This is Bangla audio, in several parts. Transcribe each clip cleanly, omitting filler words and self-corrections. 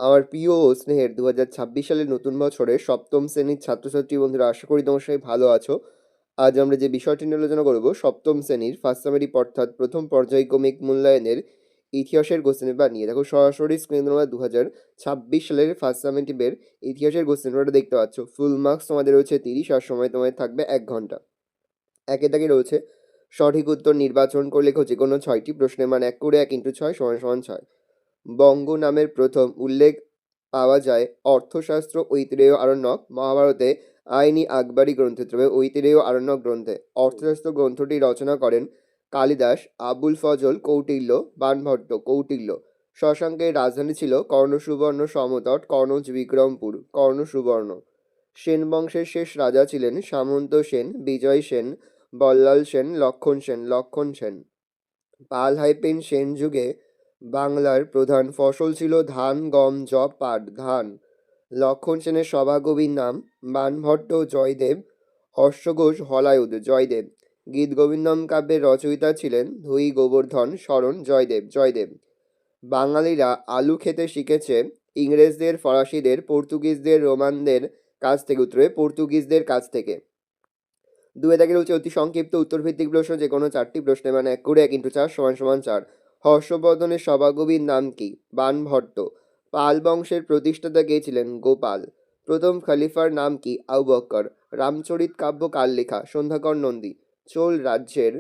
আমার প্রিয় ও স্নেহের 2026 সালের নতুন বছরের সপ্তম শ্রেণীর ছাত্রছাত্রী বন্ধুরা, আশা করি তোমার সবাই ভালো আছো। আজ আমরা যে বিষয়টি নিয়ে আলোচনা করব, সপ্তম শ্রেণীর ফার্স্ট সামারি অর্থাৎ প্রথম পর্যায়ক্রমিক মূল্যায়নের ইতিহাসের কোশ্চেন পেপার নিয়ে। দেখো সরাসরি স্ক্রিনে তোমরা 2026 সালের ফার্স্ট সামেটিভের ইতিহাসের কোশ্চেন পেপারটা দেখতে পাচ্ছ। ফুল মার্কস তোমাদের রয়েছে 30 আর সময় তোমাদের থাকবে 1 ঘন্টা। একে দাগে রয়েছে সঠিক উত্তর নির্বাচন করে লেখো যে কোনো 6টি প্রশ্নের মান 1 করে 1 × 6 = 6। বঙ্গ নামের প্রথম উল্লেখ পাওয়া যায় অর্থশাস্ত্র ঐতিরেয় আরণ্যক, মহাভারতে আইনি আকবরী গ্রন্থে, তবে ঐতিরেয় আরণ্যক গ্রন্থে। অর্থশাস্ত্র গ্রন্থটি রচনা করেন কালিদাস, আবুল ফজল, কৌটিল্য, বাণভট্ট। কৌটিল্য। শশাঙ্কের রাজধানী ছিল কর্ণসুবর্ণ সমতট, কর্ণজ বিক্রমপুর। কর্ণসুবর্ণ। সেন বংশের শেষ রাজা ছিলেন সামন্ত সেন, বিজয় সেন, বল্লাল সেন, লক্ষণ সেন। লক্ষণ সেন। পাল সেন যুগে বাংলার প্রধান ফসল ছিল ধান, গম, যব, পাট। ধান। লক্ষণ সেনের সভাকবির নাম বাণভট্ট, জয়দেব। অশ্বঘোষ, হলায়ুধ। জয়দেব। গীতগোবিন্দম কাব্যের রচয়িতা ছিলেন ধুই গোবর্ধন শরণ। জয়দেব। জয়দেব। বাঙালিরা আলু খেতে শিখেছে ইংরেজদের, ফরাসিদের, পর্তুগিজদের, রোমানদের কাছ থেকে। উত্তরে পর্তুগিজদের কাছ থেকে। দুয়ে দাগে রয়েছে অতি সংক্ষিপ্ত উত্তরভিত্তিক প্রশ্ন, যে কোনো 4টি প্রশ্নের মান 1 করে 1 × 4 = 4। হর্ষবর্ধনের সভাকবির নাম কি? বাণভট্ট। পাল বংশের প্রতিষ্ঠাতা কে ছিলেন? গোপাল। প্রথম খলিফার নাম কি? আবু বকর। রামচরিত কাব্য কার লেখা? সন্ধ্যাকর নন্দী। চোল রাজ্যের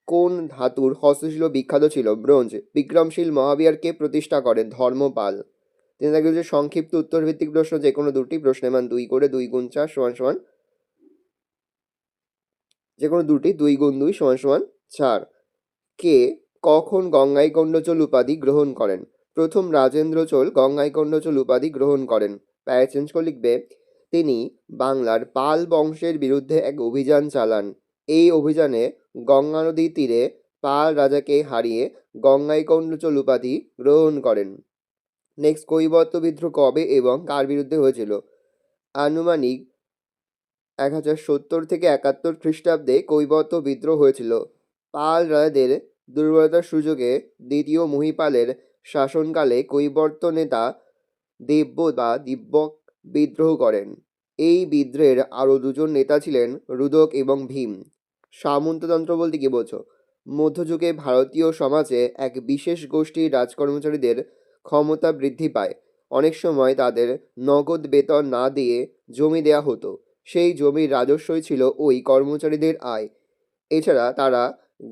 কোন ধাতুর হস্তশিল্প বিখ্যাত ছিল? ব্রোঞ্জ। বিক্রমশীল মহাবিহার কে প্রতিষ্ঠা করেন? ধর্মপাল। তিন দাগে রয়েছে সংক্ষিপ্ত উত্তরভিত্তিক প্রশ্ন, যে কোনো 2টি প্রশ্নের মান 2 করে 2 × 4 = যে কোনো দুটি 2 × 2 = 4। কে কখন গঙ্গাইকোন্ডচল উপাধি গ্রহণ করেন? প্রথম রাজেন্দ্র চোল গঙ্গাইকোন্ডচল উপাধি গ্রহণ করেন। প্যারা চেঞ্জ করে লিখবে, তিনি বাংলার পাল বংশের বিরুদ্ধে এক অভিযান চালান। এই অভিযানে গঙ্গা নদীর তীরে পাল রাজাকে হারিয়ে গঙ্গাইকোন্ডচল উপাধি গ্রহণ করেন। নেক্সট, কৈবর্ত বিদ্রোহ কবে এবং কার বিরুদ্ধে হয়েছিল? আনুমানিক 1070 থেকে 71 খ্রিস্টাব্দে কৈবর্ত বিদ্রোহ হয়েছিল। পাল রাজাদের দুর্বলতার সুযোগে দ্বিতীয় মহিপালের শাসনকালে কৈবর্ত নেতা দিব্যক বিদ্রোহ করেন। এই বিদ্রোহের আরও 2জন নেতা ছিলেন রুদক এবং ভীম। সামন্ততন্ত্র বলতে কি বোঝো? মধ্যযুগে ভারতীয় সমাজে এক বিশেষ গোষ্ঠীর রাজকর্মচারীদের ক্ষমতা বৃদ্ধি পায়। অনেক সময় তাদের নগদ বেতন না দিয়ে জমি দেয়া হতো। সেই জমির রাজস্বই ছিল ওই কর্মচারীদের আয়। এছাড়া তারা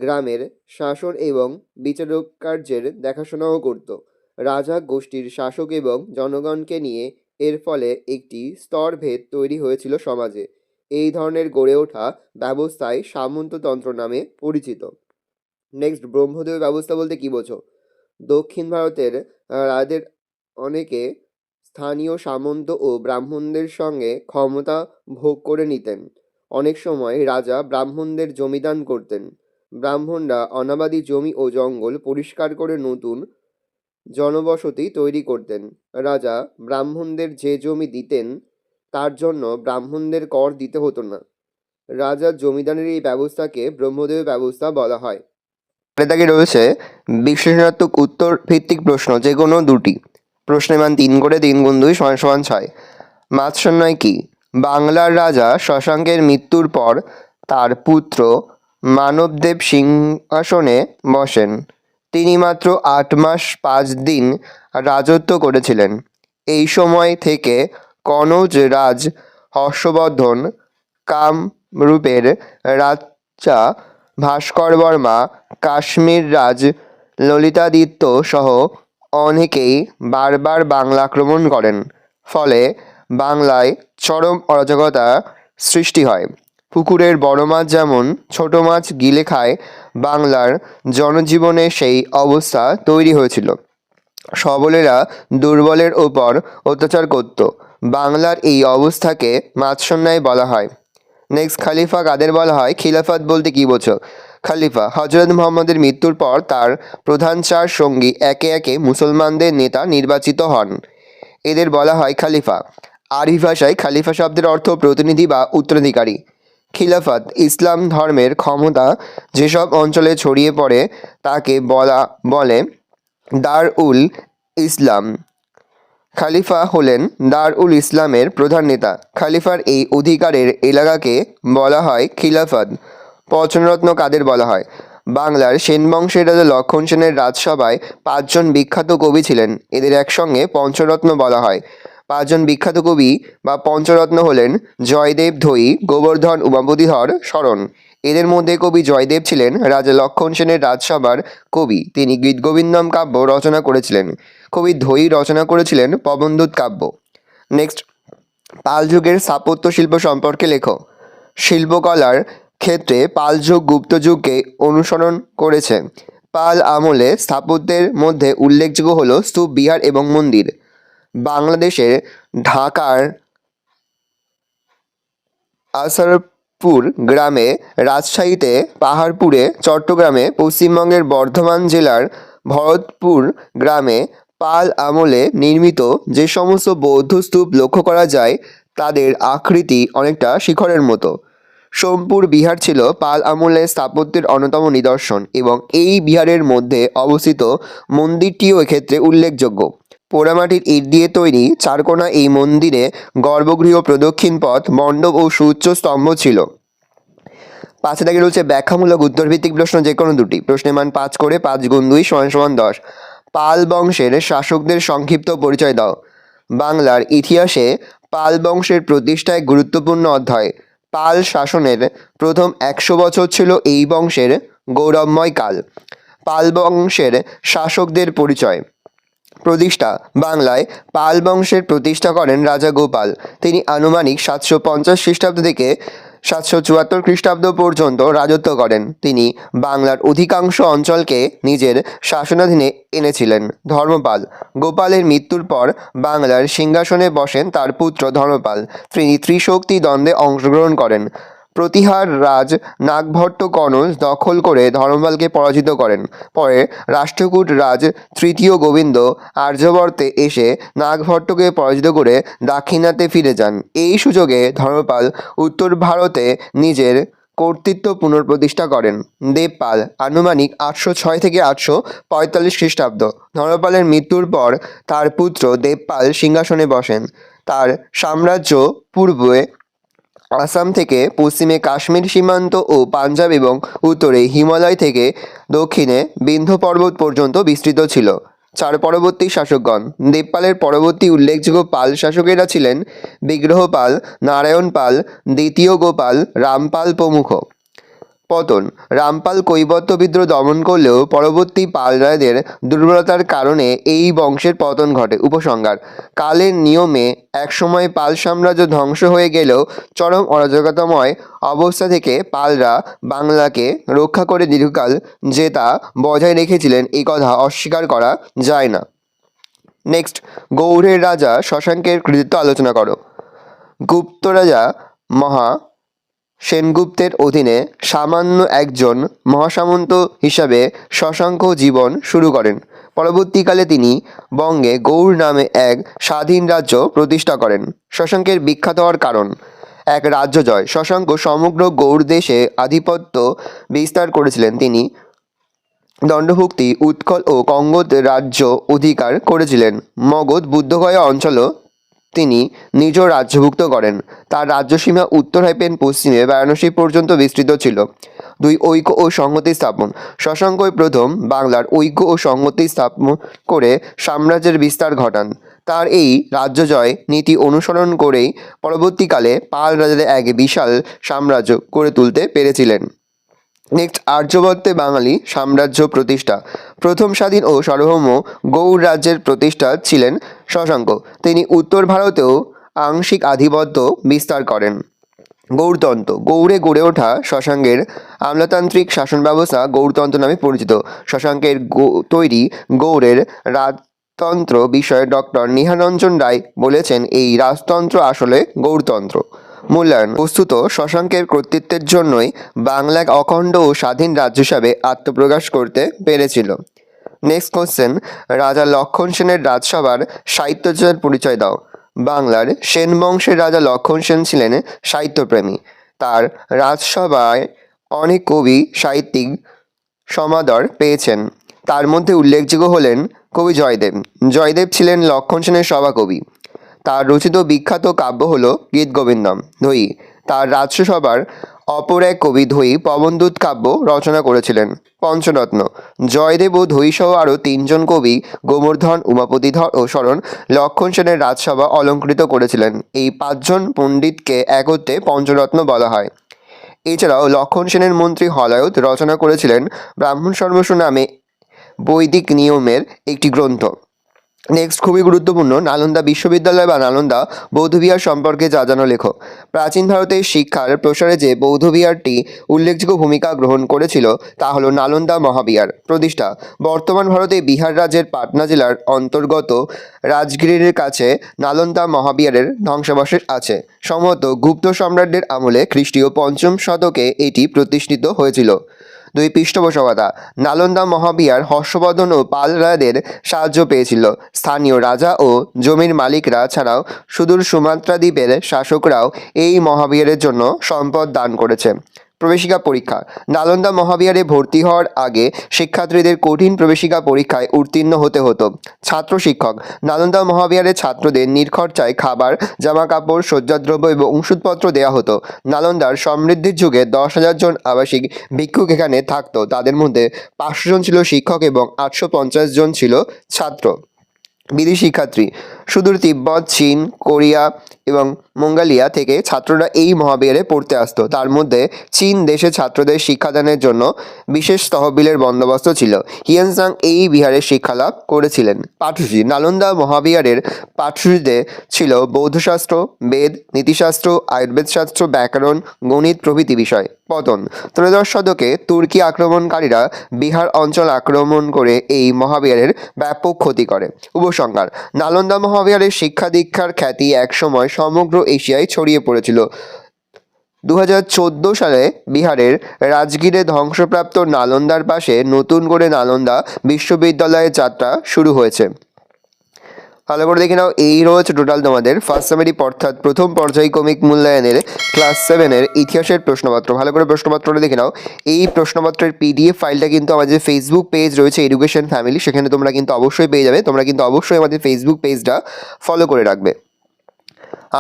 গ্রামের শাসন এবং বিচারক কার্যের দেখাশোনাও করত। রাজা গোষ্ঠীর শাসক এবং জনগণকে নিয়ে এর ফলে একটি স্তরভেদ তৈরি হয়েছিল সমাজে। এই ধরনের গড়ে ওঠা ব্যবস্থায় সামন্ততন্ত্র নামে পরিচিত। নেক্সট, ব্রহ্মদেয় ব্যবস্থা বলতে কি বোঝো? দক্ষিণ ভারতের রাজাদের অনেকে স্থানীয় সামন্ত ও ব্রাহ্মণদের সঙ্গে ক্ষমতা ভোগ করে নিতেন। অনেক সময় রাজা ব্রাহ্মণদের জমিদান করতেন। ব্রাহ্মণরা অনাবাদি জমি ও জঙ্গল পরিষ্কার করে নতুন জনবসতি তৈরি করতেন। রাজা ব্রাহ্মণদের যে জমি দিতেন তার জন্য ব্রাহ্মণদের কর দিতে হতো না। রাজার জমিদানের এই ব্যবস্থাকে ব্রহ্মদেয় ব্যবস্থা বলা হয়। তাকে রয়েছে বিশ্লেষণাত্মক উত্তর ভিত্তিক প্রশ্ন, যে কোনো 2টি প্রশ্নের মান 3 করে 3 × 2 = 6। মাৎসন্যায় কি? বাংলার রাজা শশাঙ্কের মৃত্যুর পর তার পুত্র মানবদেব সিংহাসনে বসেন। তিনি মাত্র 8 মাস 5 দিন রাজত্ব করেছিলেন। এই সময় থেকে কনৌজ রাজ হর্ষবর্ধন, কামরূপের রাজা ভাস্কর বর্মা, কাশ্মীর রাজ ললিতাদিত্য সহ অনেকেই বারবার বাংলা আক্রমণ করেন। ফলে বাংলায় চরম অরাজকতা সৃষ্টি হয়। পুকুরের বড় মাছ যেমন ছোট মাছ গিলে খায়, বাংলার জনজীবনে সেই অবস্থা তৈরি হয়েছিল। সবলেরা দুর্বলের ওপর অত্যাচার করত। বাংলার এই অবস্থাকে মাৎসন্যায় বলা হয়। নেক্সট, খালিফা কাদের বলা হয়? খিলাফত বলতে কি বোঝো? খলিফা হযরত মুহাম্মদের মৃত্যুর পর তার প্রধান 4 সঙ্গী একে একে মুসলমানদের নেতা নির্বাচিত হন। এদের বলা হয় খলিফা। আরবি ভাষায় খলিফা শব্দের অর্থ প্রতিনিধি বা উত্তরাধিকারী। খিলাফত ইসলাম ধর্মের ক্ষমতা যেসব অঞ্চলে ছড়িয়ে পড়ে তাকে বলে দার উল ইসলাম। খলিফা হলেন দারুল ইসলামের প্রধান নেতা। খলিফার এই অধিকারের এলাকাকে বলা হয় খিলাফত। পঞ্চরত্ন কাদের বলা হয়? বাংলার সেন বংশের রাজা লক্ষণ সেনের রাজসভায় 5জন বিখ্যাত কবি ছিলেন। এদের একসঙ্গে পঞ্চরত্ন বলা হয়। 5জন বিখ্যাত কবি বা পঞ্চরত্ন হলেন জয়দেব ধৈ, গোবর্ধন উমাপতিধর, শরণ। এদের মধ্যে কবি জয়দেব ছিলেন রাজা লক্ষণ সেনের রাজসভার কবি। তিনি গীতগোবিন্দম কাব্য রচনা করেছিলেন। কবি ধৈ রচনা করেছিলেন পবনদূত কাব্য। নেক্সট, পাল যুগের স্থাপত্য শিল্প সম্পর্কে লেখো। শিল্পকলার ক্ষেত্রে পাল যুগ গুপ্ত যুগকে অনুসরণ করেছে। পাল আমলে স্থাপত্যের মধ্যে উল্লেখযোগ্য হল স্তূপ, বিহার এবং মন্দির। বাংলাদেশের ঢাকার আসারপুর গ্রামে, রাজশাহীতে পাহাড়পুরে, চট্টগ্রামে, পশ্চিমবঙ্গের বর্ধমান জেলার ভরতপুর গ্রামে পাল আমলে নির্মিত যে সমস্ত বৌদ্ধ স্তূপ লক্ষ্য করা যায় তাদের আকৃতি অনেকটা শিখরের মতো। সোমপুর বিহার ছিল পাল আমলের স্থাপত্যের অন্যতম নিদর্শন এবং এই বিহারের মধ্যে অবস্থিত মন্দিরটিও এক্ষেত্রে উল্লেখযোগ্য। পোড়ামাটির ইট দিয়ে তৈরি চারকোনা এই মন্দিরে গর্ভগৃহ, প্রদক্ষিণ পথ, মণ্ডপ ও সুউচ্চ স্তম্ভ ছিল। 5 দাগে রয়েছে ব্যাখ্যামূলক উত্তরভিত্তিক প্রশ্ন, যে কোনো দুটি। প্রশ্নের মান 5 করে 5 গুণ 2 = 10। পাল বংশের শাসকদের সংক্ষিপ্ত পরিচয় দাও। বাংলার ইতিহাসে পাল বংশের প্রতিষ্ঠা এক গুরুত্বপূর্ণ অধ্যায়। পাল শাসনের প্রথম 100 বছর ছিল এই বংশের গৌরবময় কাল। পাল বংশের শাসকদের পরিচয়। প্রতিষ্ঠা। বাংলায় পাল বংশের প্রতিষ্ঠা করেন রাজা গোপাল। তিনি আনুমানিক 750 খ্রিস্টাব্দ থেকে 774 খ্রিস্টাব্দ পর্যন্ত রাজত্ব করেন। তিনি বাংলার অধিকাংশ অঞ্চলকে নিজের শাসনাধীনে এনেছিলেন। ধর্মপাল। গোপালের মৃত্যুর পর বাংলার সিংহাসনে বসেন তার পুত্র ধর্মপাল। তিনি ত্রিশক্তি দ্বন্দ্বে অংশগ্রহণ করেন। প্রতিহার রাজ নাগভট্ট কনৌজ দখল করে ধর্মপালকে পরাজিত করেন। পরে রাষ্ট্রকূট রাজ তৃতীয় গোবিন্দ আর্যাবর্তে এসে নাগভট্টকে পরাজিত করে দাক্ষিণাত্যে ফিরে যান। এই সুযোগে ধর্মপাল উত্তর ভারতে নিজের কর্তৃত্ব পুনঃপ্রতিষ্ঠা করেন। দেবপাল। আনুমানিক 806 থেকে 845 খ্রিস্টাব্দ। ধর্মপালের মৃত্যুর পর তার পুত্র দেবপাল সিংহাসনে বসেন। তার সাম্রাজ্য পূর্বে আসাম থেকে পশ্চিমে কাশ্মীর সীমান্ত ও পাঞ্জাব এবং উত্তরে হিমালয় থেকে দক্ষিণে বিন্ধ্য পর্বত পর্যন্ত বিস্তৃত ছিল। 4 পরবর্তী শাসকগণ। দেবপালের পরবর্তী উল্লেখযোগ্য পাল শাসকেরা ছিলেন বিগ্রহপাল, নারায়ণ পাল, দ্বিতীয় গোপাল, রামপাল প্রমুখ। পতন। রামপাল কৈবর্ত বিদ্রোহ দমন করলেও পরবর্তী পাল রায়দের দুর্বলতার কারণে এই বংশের পতন ঘটে। উপসংহার। কালের নিয়মে একসময় পাল সাম্রাজ্য ধ্বংস হয়ে গেলেও চরম অরাজকতাময় অবস্থা থেকে পালরা বাংলাকে রক্ষা করে দীর্ঘকাল যে তা বজায় রেখেছিলেন এই কথা অস্বীকার করা যায় না। নেক্সট, গৌড়ের রাজা শশাঙ্কের কৃতিত্ব আলোচনা করো। গুপ্ত রাজা মহা সেনগুপ্তের অধীনে সামান্য একজন মহাসামন্ত হিসাবে শশাঙ্ক জীবন শুরু করেন। পরবর্তীকালে তিনি বঙ্গে গৌড় নামে এক স্বাধীন রাজ্য প্রতিষ্ঠা করেন। শশাঙ্কের বিখ্যাত হওয়ার কারণ: 1. রাজ্য জয়। শশাঙ্ক সমগ্র গৌড় দেশে আধিপত্য বিস্তার করেছিলেন। তিনি দণ্ডভুক্তি, উৎকল ও কঙ্গোদ রাজ্য অধিকার করেছিলেন। মগধ, বুদ্ধগয়া অঞ্চলও তিনি নিজ রাজ্যভুক্ত করেন। তার রাজ্যসীমা উত্তর হইতে পশ্চিমে বারাণসী পর্যন্ত বিস্তৃত ছিল। 2. ঐক্য ও সংহতি স্থাপন। শশাঙ্কই প্রথম বাংলার ঐক্য ও সংহতি স্থাপন করে সাম্রাজ্যের বিস্তার ঘটান। তার এই রাজ্যজয় নীতি অনুসরণ করেই পরবর্তীকালে পাল রাজাদের এক বিশাল সাম্রাজ্য গড়ে তুলতে পেরেছিলেন। নেক্সট, আর্যাবর্তে বাঙালি সাম্রাজ্য প্রতিষ্ঠা। প্রথম স্বাধীন ও সার্বভৌম গৌড় রাজ্যের প্রতিষ্ঠা ছিলেন শশাঙ্ক। তিনি উত্তর ভারতেও আংশিক আধিপত্য বিস্তার করেন। গৌড়তন্ত্র। গৌড়ে গড়ে ওঠা শশাঙ্কের আমলাতান্ত্রিক শাসন ব্যবস্থা গৌড়তন্ত্র নামে পরিচিত। শশাঙ্কের তৈরি গৌড়ের রাজতন্ত্র বিষয়ে ডক্টর নিহারঞ্জন রায় বলেছেন, এই রাজতন্ত্র আসলে গৌড়তন্ত্র। মূল্যায়ন। বস্তুত শশাঙ্কের কর্তৃত্বের জন্যই বাংলা এক অখণ্ড ও স্বাধীন রাজ্য হিসাবে আত্মপ্রকাশ করতে পেরেছিল। নেক্সট কোশ্চেন, রাজা লক্ষণ সেনের রাজসভার সাহিত্যচর্চার পরিচয় দাও। বাংলার সেন বংশের রাজা লক্ষণ সেন ছিলেন সাহিত্যপ্রেমী। তার রাজসভায় অনেক কবি সাহিত্যিক সমাদর পেয়েছেন। তার মধ্যে উল্লেখযোগ্য হলেন কবি জয়দেব। জয়দেব ছিলেন লক্ষণ সেনের সভাকবি। তার রচিত বিখ্যাত কাব্য হল গীতগোবিন্দম। ধৈ তার রাজসভার অপর এক কবি ধৈ পবনদূত কাব্য রচনা করেছিলেন। পঞ্চরত্ন জয়দেব ও ধৈ সহ আরও 3জন কবি গোবর্ধন, উমাপতিধর ও শরণ লক্ষণ সেনের রাজসভা অলঙ্কৃত করেছিলেন। এই 5জন পণ্ডিতকে একত্রে পঞ্চরত্ন বলা হয়। এছাড়াও লক্ষণ সেনের মন্ত্রী হলায়ত রচনা করেছিলেন ব্রাহ্মণ সর্বস্ব নামে বৈদিক নিয়মের একটি গ্রন্থ। নেক্সট, খুবই গুরুত্বপূর্ণ, নালন্দা বিশ্ববিদ্যালয় বা নালন্দা বৌদ্ধবিহার সম্পর্কে যা জানো লেখো। প্রাচীন ভারতের শিক্ষার প্রসারে যে বৌদ্ধবিহারটি উল্লেখযোগ্য ভূমিকা গ্রহণ করেছিল তা হলো নালন্দা মহাবিহার প্রতিষ্ঠা। বর্তমান ভারতে বিহার রাজ্যের পাটনা জেলার অন্তর্গত রাজগিরের কাছে নালন্দা মহাবিহারের ধ্বংসাবশেষ আছে। সম্ভবত গুপ্ত সম্রাটদের আমলে খ্রিস্টীয় 5ম শতকে এটি প্রতিষ্ঠিত হয়েছিল। 2 পৃষ্ঠপোষকতা নালন্দা মহাবিহার হর্ষবর্ধন ও পাল রাজাদের সাহায্য পেয়েছিল। স্থানীয় রাজা ও জমির মালিকরা ছাড়াও সুদূর সুমাত্রা দ্বীপের শাসকরাও এই মহাবিহারের জন্য সম্পদ দান করেছে। প্রবেশিকা পরীক্ষা নালন্দা মহাবিহারে ভর্তি হওয়ার আগে শিক্ষার্থীদের কঠিন প্রবেশিকা পরীক্ষায় উত্তীর্ণ হতে হতো। ছাত্র শিক্ষক নালন্দা মহাবিহারের ছাত্রদের নির্খরচায় খাবার, জামা কাপড়, শয্যাদ্রব্য এবং ওষুধপত্র দেওয়া হতো। নালন্দার সমৃদ্ধির যুগে 10,000 জন আবাসিক ভিক্ষুক এখানে থাকতো। তাদের মধ্যে 500 জন ছিল শিক্ষক এবং 850 জন ছিল ছাত্র। বিদেশি শিক্ষার্থী সুদূর তিব্বত, চীন, কোরিয়া এবং মঙ্গোলিয়া থেকে ছাত্ররা এই মহাবিহারে পড়তে আসতো। তার মধ্যে চীন দেশে ছাত্রদের শিক্ষাদানের জন্য বিশেষ তহবিলের বন্দোবস্ত ছিল। হিউয়েন-সাং এই বিহারে শিক্ষালাভ করেছিলেন। পাঠ্যসূচি নালন্দা মহাবিহারের পাঠ্যসূচিতে ছিল বৌদ্ধশাস্ত্র, বেদ, নীতিশাস্ত্র, আয়ুর্বেদ শাস্ত্র, ব্যাকরণ, গণিত প্রভৃতি বিষয়। পতন ত্রয়োদশ শতকে তুর্কি আক্রমণকারীরা বিহার অঞ্চল আক্রমণ করে এই মহাবিহারের ব্যাপক ক্ষতি করে। উপসংহার নালন্দা মহাবিহারের শিক্ষা দীক্ষার খ্যাতি একসময় সমগ্র এশিয়ায় ছড়িয়ে পড়েছিল। 2014 সালে বিহারের রাজগিরে ধ্বংসপ্রাপ্ত নালন্দার পাশে নতুন করে নালন্দা বিশ্ববিদ্যালয়ের যাত্রা শুরু হয়েছে। ভালো করে দেখে নাও, এই রয়েছে টোটাল তোমাদের ফার্স্ট সামারি অর্থাৎ প্রথম পর্যায়ক্রমিক মূল্যায়নের ক্লাস 7-এর ইতিহাসের প্রশ্নপত্র। ভালো করে প্রশ্নপত্রটা দেখে নাও। এই প্রশ্নপত্রের PDF ফাইলটা কিন্তু আমাদের ফেসবুক পেজ রয়েছে এডুকেশন ফ্যামিলি, সেখানে তোমরা কিন্তু অবশ্যই পেয়ে যাবে। তোমরা কিন্তু অবশ্যই আমাদের ফেসবুক পেজটা ফলো করে রাখবে।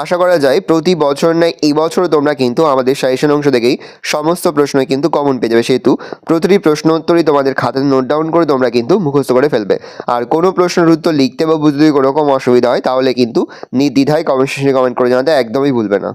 আশা করা যায় প্রতি বছর নয় এই বছরও তোমরা কিন্তু আমাদের সাজেশন অংশ থেকেই সমস্ত প্রশ্নই কিন্তু কমন পেয়ে যাবে, সেহেতু প্রতিটি প্রশ্ন উত্তরই তোমাদের খাতায় নোট ডাউন করে তোমরা কিন্তু মুখস্থ করে ফেলবে। আর কোনো প্রশ্নের উত্তর লিখতে বা বুঝতে যদি কোনো রকম অসুবিধা হয় তাহলে কিন্তু নির্দ্বিধায় কমেন্ট সেকশনে কমেন্ট করে জানাতে একদমই ভুলবে না।